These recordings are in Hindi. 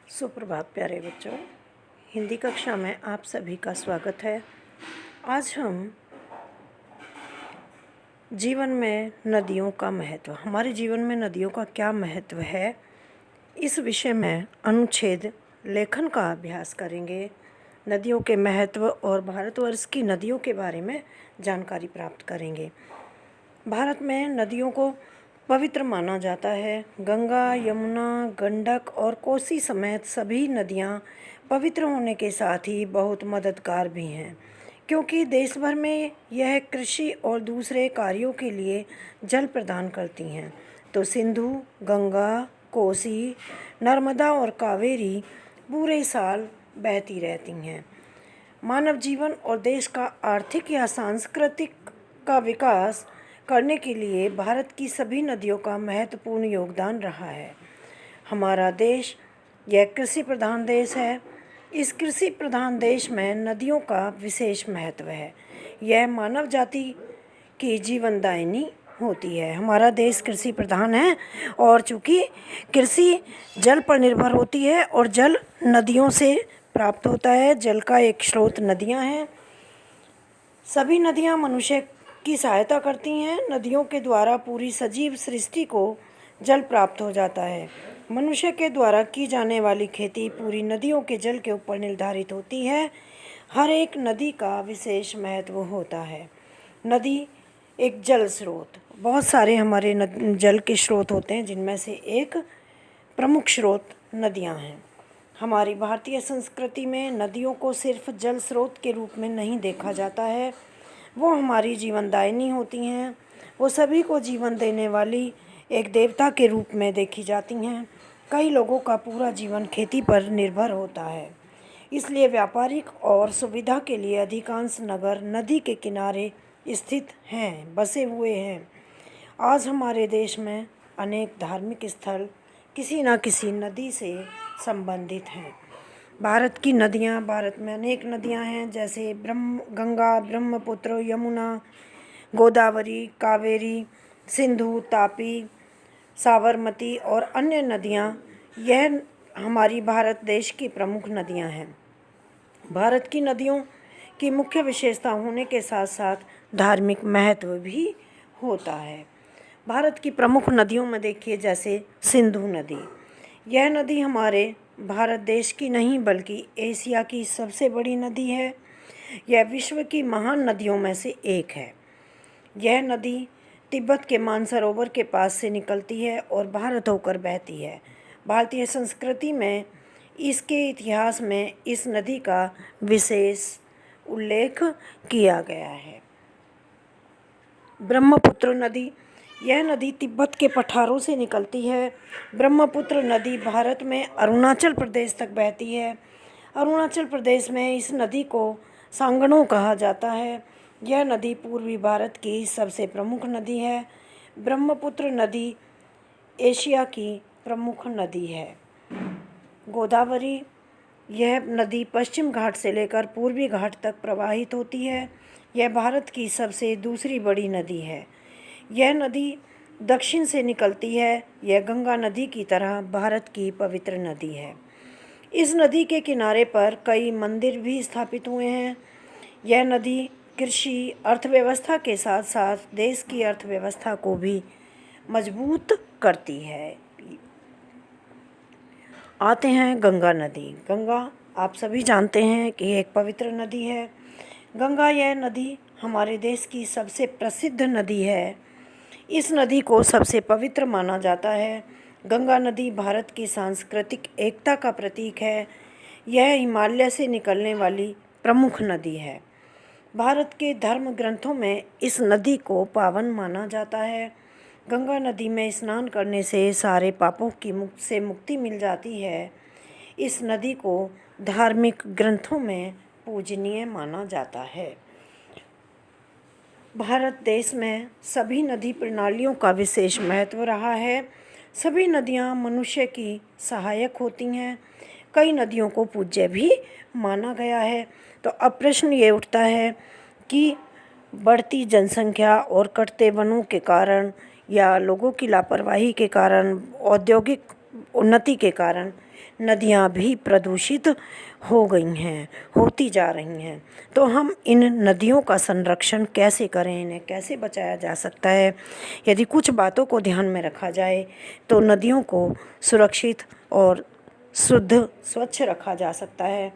सुप्रभात प्यारे बच्चों। हिंदी कक्षा में आप सभी का स्वागत है। आज हम जीवन में नदियों का महत्व, हमारे जीवन में नदियों का क्या महत्व है, इस विषय में अनुच्छेद लेखन का अभ्यास करेंगे। नदियों के महत्व और भारतवर्ष की नदियों के बारे में जानकारी प्राप्त करेंगे। भारत में नदियों को पवित्र माना जाता है। गंगा, यमुना, गंडक और कोसी समेत सभी नदियाँ पवित्र होने के साथ ही बहुत मददगार भी हैं, क्योंकि देश भर में यह कृषि और दूसरे कार्यों के लिए जल प्रदान करती हैं। तो सिंधु, गंगा, कोसी, नर्मदा और कावेरी पूरे साल बहती रहती हैं। मानव जीवन और देश का आर्थिक या सांस्कृतिक का विकास करने के लिए भारत की सभी नदियों का महत्वपूर्ण योगदान रहा है। हमारा देश यह कृषि प्रधान देश है। इस कृषि प्रधान देश में नदियों का विशेष महत्व है। यह मानव जाति की जीवनदायिनी होती है। हमारा देश कृषि प्रधान है और चूँकि कृषि जल पर निर्भर होती है और जल नदियों से प्राप्त होता है। जल का एक स्रोत नदियाँ हैं। सभी नदियाँ मनुष्य की सहायता करती हैं। नदियों के द्वारा पूरी सजीव सृष्टि को जल प्राप्त हो जाता है। मनुष्य के द्वारा की जाने वाली खेती पूरी नदियों के जल के ऊपर निर्धारित होती है। हर एक नदी का विशेष महत्व होता है। नदी एक जल स्रोत, बहुत सारे हमारे जल के स्रोत होते हैं, जिनमें से एक प्रमुख स्रोत नदियाँ हैं। हमारी भारतीय संस्कृति में नदियों को सिर्फ जल स्रोत के रूप में नहीं देखा जाता है। वो हमारी जीवनदायिनी होती हैं। वो सभी को जीवन देने वाली एक देवता के रूप में देखी जाती हैं। कई लोगों का पूरा जीवन खेती पर निर्भर होता है, इसलिए व्यापारिक और सुविधा के लिए अधिकांश नगर नदी के किनारे स्थित हैं, बसे हुए हैं। आज हमारे देश में अनेक धार्मिक स्थल किसी न किसी नदी से संबंधित हैं। भारत की नदियाँ, भारत में अनेक नदियाँ हैं, जैसे गंगा, ब्रह्मपुत्र, यमुना, गोदावरी, कावेरी, सिंधु, तापी, साबरमती और अन्य नदियाँ। यह हमारी भारत देश की प्रमुख नदियाँ हैं। भारत की नदियों की मुख्य विशेषता होने के साथ साथ धार्मिक महत्व भी होता है। भारत की प्रमुख नदियों में देखिए, जैसे सिंधु नदी। यह नदी हमारे भारत देश की नहीं बल्कि एशिया की सबसे बड़ी नदी है। यह विश्व की महान नदियों में से एक है। यह नदी तिब्बत के मानसरोवर के पास से निकलती है और भारत होकर बहती है। भारतीय संस्कृति में इसके इतिहास में इस नदी का विशेष उल्लेख किया गया है। ब्रह्मपुत्र नदी, यह नदी तिब्बत के पठारों से निकलती है। ब्रह्मपुत्र नदी भारत में अरुणाचल प्रदेश तक बहती है। अरुणाचल प्रदेश में इस नदी को सांगणो कहा जाता है। यह नदी पूर्वी भारत की सबसे प्रमुख नदी है। ब्रह्मपुत्र नदी एशिया की प्रमुख नदी है। गोदावरी, यह नदी पश्चिम घाट से लेकर पूर्वी घाट तक प्रवाहित होती है। यह भारत की सबसे दूसरी बड़ी नदी है। यह नदी दक्षिण से निकलती है। यह गंगा नदी की तरह भारत की पवित्र नदी है। इस नदी के किनारे पर कई मंदिर भी स्थापित हुए हैं। यह नदी कृषि अर्थव्यवस्था के साथ साथ देश की अर्थव्यवस्था को भी मजबूत करती है। आते हैं गंगा नदी। गंगा आप सभी जानते हैं कि एक पवित्र नदी है। गंगा, यह नदी हमारे देश की सबसे प्रसिद्ध नदी है। इस नदी को सबसे पवित्र माना जाता है। गंगा नदी भारत की सांस्कृतिक एकता का प्रतीक है। यह हिमालय से निकलने वाली प्रमुख नदी है। भारत के धर्म ग्रंथों में इस नदी को पावन माना जाता है। गंगा नदी में स्नान करने से सारे पापों की मुक्ति मिल जाती है। इस नदी को धार्मिक ग्रंथों में पूजनीय माना जाता है। भारत देश में सभी नदी प्रणालियों का विशेष महत्व रहा है। सभी नदियाँ मनुष्य की सहायक होती हैं। कई नदियों को पूज्य भी माना गया है। तो अब प्रश्न ये उठता है कि बढ़ती जनसंख्या और कटते वनों के कारण या लोगों की लापरवाही के कारण, औद्योगिक उन्नति के कारण नदियाँ भी प्रदूषित हो गई हैं, होती जा रही हैं। तो हम इन नदियों का संरक्षण कैसे करें, इन्हें कैसे बचाया जा सकता है? यदि कुछ बातों को ध्यान में रखा जाए तो नदियों को सुरक्षित और शुद्ध स्वच्छ रखा जा सकता है।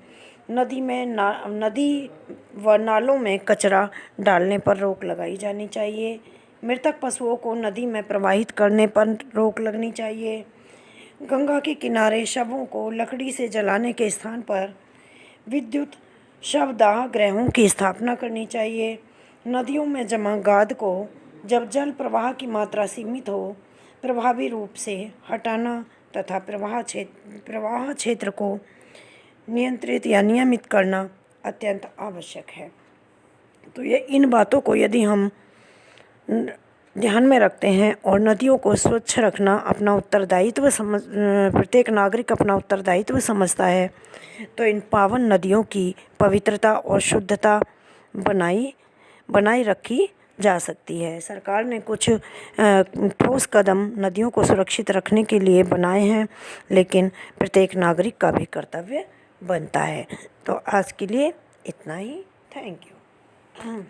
नदी व नालों में कचरा डालने पर रोक लगाई जानी चाहिए। मृतक पशुओं को नदी में प्रवाहित करने पर रोक लगनी चाहिए। गंगा के किनारे शवों को लकड़ी से जलाने के स्थान पर विद्युत शवदाह गृहों की स्थापना करनी चाहिए। नदियों में जमा गाद को जब जल प्रवाह की मात्रा सीमित हो प्रभावी रूप से हटाना तथा प्रवाह क्षेत्र को नियंत्रित या नियमित करना अत्यंत आवश्यक है। तो ये इन बातों को यदि हम ध्यान में रखते हैं और नदियों को स्वच्छ रखना अपना उत्तरदायित्व प्रत्येक नागरिक अपना उत्तरदायित्व समझता है, तो इन पावन नदियों की पवित्रता और शुद्धता बनाई रखी जा सकती है। सरकार ने कुछ ठोस कदम नदियों को सुरक्षित रखने के लिए बनाए हैं, लेकिन प्रत्येक नागरिक का भी कर्तव्य बनता है। तो आज के लिए इतना ही। Thank you.